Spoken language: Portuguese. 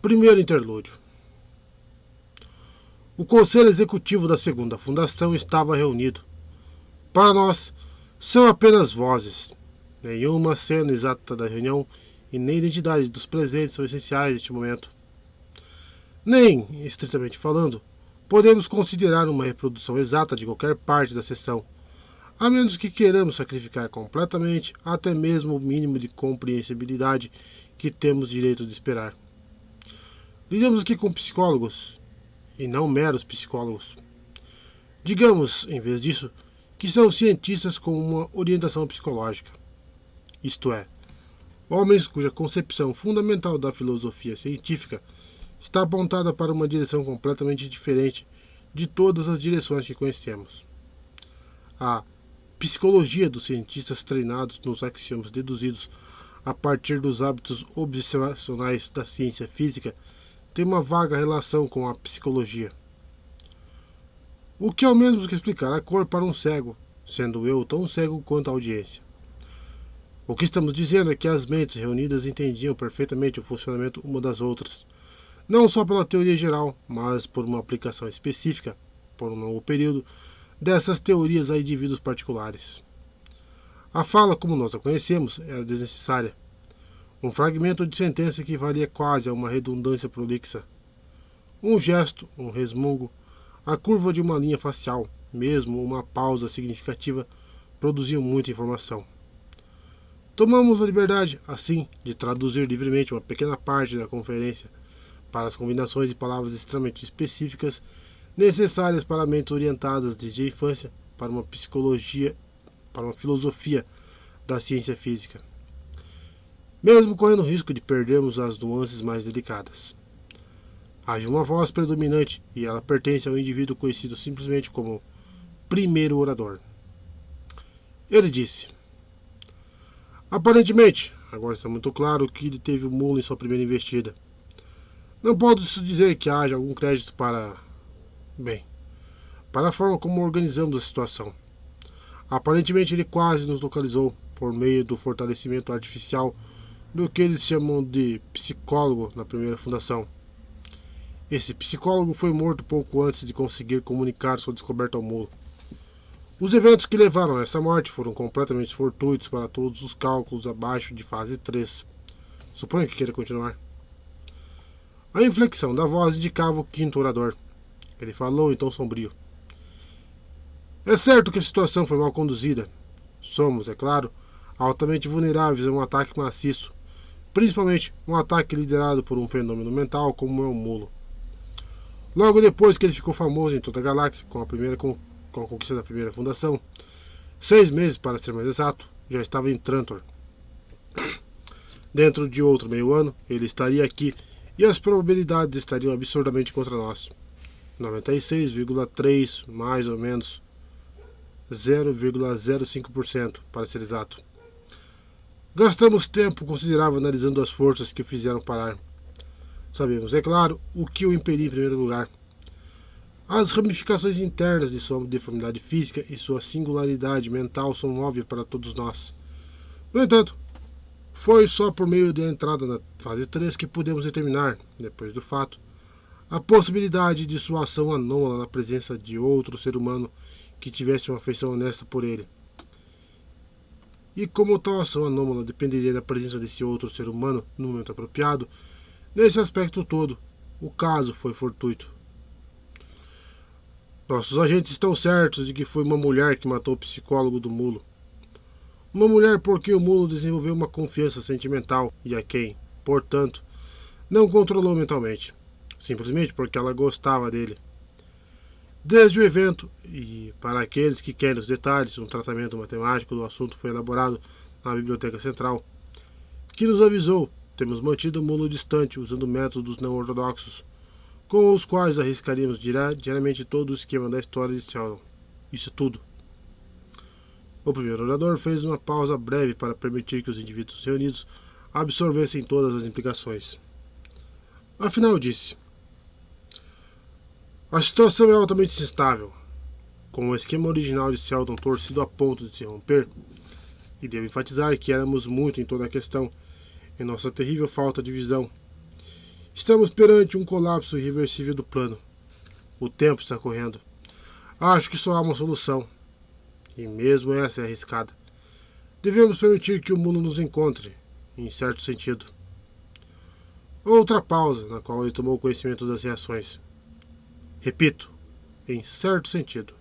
Primeiro interlúdio. O Conselho Executivo da Segunda Fundação estava reunido. Para nós, são apenas vozes. Nenhuma cena exata da reunião e nem identidade dos presentes são essenciais neste momento. Nem, estritamente falando, podemos considerar uma reprodução exata de qualquer parte da sessão, a menos que queiramos sacrificar completamente até mesmo o mínimo de compreensibilidade que temos direito de esperar. Lidamos aqui com psicólogos, e não meros psicólogos. Digamos, em vez disso, que são cientistas com uma orientação psicológica. Isto é, homens cuja concepção fundamental da filosofia científica está apontada para uma direção completamente diferente de todas as direções que conhecemos. A psicologia dos cientistas treinados nos axiomas deduzidos a partir dos hábitos observacionais da ciência física tem uma vaga relação com a psicologia. O que é o mesmo que explicar a cor para um cego, sendo eu tão cego quanto a audiência. O que estamos dizendo é que as mentes reunidas entendiam perfeitamente o funcionamento uma das outras, não só pela teoria geral, mas por uma aplicação específica, por um longo período, dessas teorias a indivíduos particulares. A fala, como nós a conhecemos, era desnecessária. Um fragmento de sentença equivalia quase a uma redundância prolixa. Um gesto, um resmungo, a curva de uma linha facial, mesmo uma pausa significativa, produziam muita informação. Tomamos a liberdade, assim, de traduzir livremente uma pequena parte da conferência para as combinações de palavras extremamente específicas necessárias para mentes orientadas desde a infância para uma filosofia da ciência física, mesmo correndo o risco de perdermos as nuances mais delicadas. Há uma voz predominante e ela pertence ao indivíduo conhecido simplesmente como primeiro orador. Ele disse: aparentemente, agora está muito claro que ele teve o mulo em sua primeira investida. Não posso dizer que haja algum crédito para a forma como organizamos a situação. Aparentemente ele quase nos localizou por meio do fortalecimento artificial do que eles chamam de psicólogo na primeira fundação. Esse psicólogo foi morto pouco antes de conseguir comunicar sua descoberta ao mulo. Os eventos que levaram a essa morte foram completamente fortuitos para todos os cálculos abaixo de fase 3. Suponho que queira continuar. A inflexão da voz indicava o quinto orador. Ele falou em tom sombrio. É certo que a situação foi mal conduzida. Somos, é claro, altamente vulneráveis a um ataque maciço, principalmente um ataque liderado por um fenômeno mental como é o mulo. Logo depois que ele ficou famoso em toda a galáxia com a conquista da primeira fundação, 6 meses para ser mais exato, já estava em Trantor. Dentro de outro meio ano, ele estaria aqui e as probabilidades estariam absurdamente contra nós. 96,3 mais ou menos 0,05% para ser exato. Gastamos tempo considerável analisando as forças que o fizeram parar. Sabemos, é claro, o que o impediu em primeiro lugar. As ramificações internas de sua deformidade física e sua singularidade mental são óbvias para todos nós. No entanto, foi só por meio da entrada na fase 3 que pudemos determinar, depois do fato, a possibilidade de sua ação anômala na presença de outro ser humano que tivesse uma afeição honesta por ele. E como tal ação anômala dependeria da presença desse outro ser humano no momento apropriado, nesse aspecto todo, o caso foi fortuito. Nossos agentes estão certos de que foi uma mulher que matou o psicólogo do mulo. Uma mulher porque o mulo desenvolveu uma confiança sentimental e a quem, portanto, não controlou mentalmente, simplesmente porque ela gostava dele. Desde o evento, e para aqueles que querem os detalhes, um tratamento matemático do assunto foi elaborado na Biblioteca Central, que nos avisou, temos mantido o mulo distante usando métodos não ortodoxos, com os quais arriscaríamos diariamente todo o esquema da história de Sheldon. Isso é tudo. O primeiro orador fez uma pausa breve para permitir que os indivíduos reunidos absorvessem todas as implicações. Afinal, disse: a situação é altamente instável. Com o esquema original de Sheldon torcido a ponto de se romper, e devo enfatizar que éramos muito em toda a questão, em nossa terrível falta de visão, Estamos perante um colapso irreversível do plano. O tempo está correndo. Acho que só há uma solução. E mesmo essa é arriscada. Devemos permitir que o mundo nos encontre, em certo sentido. Outra pausa, na qual ele tomou conhecimento das reações. Repito, em certo sentido.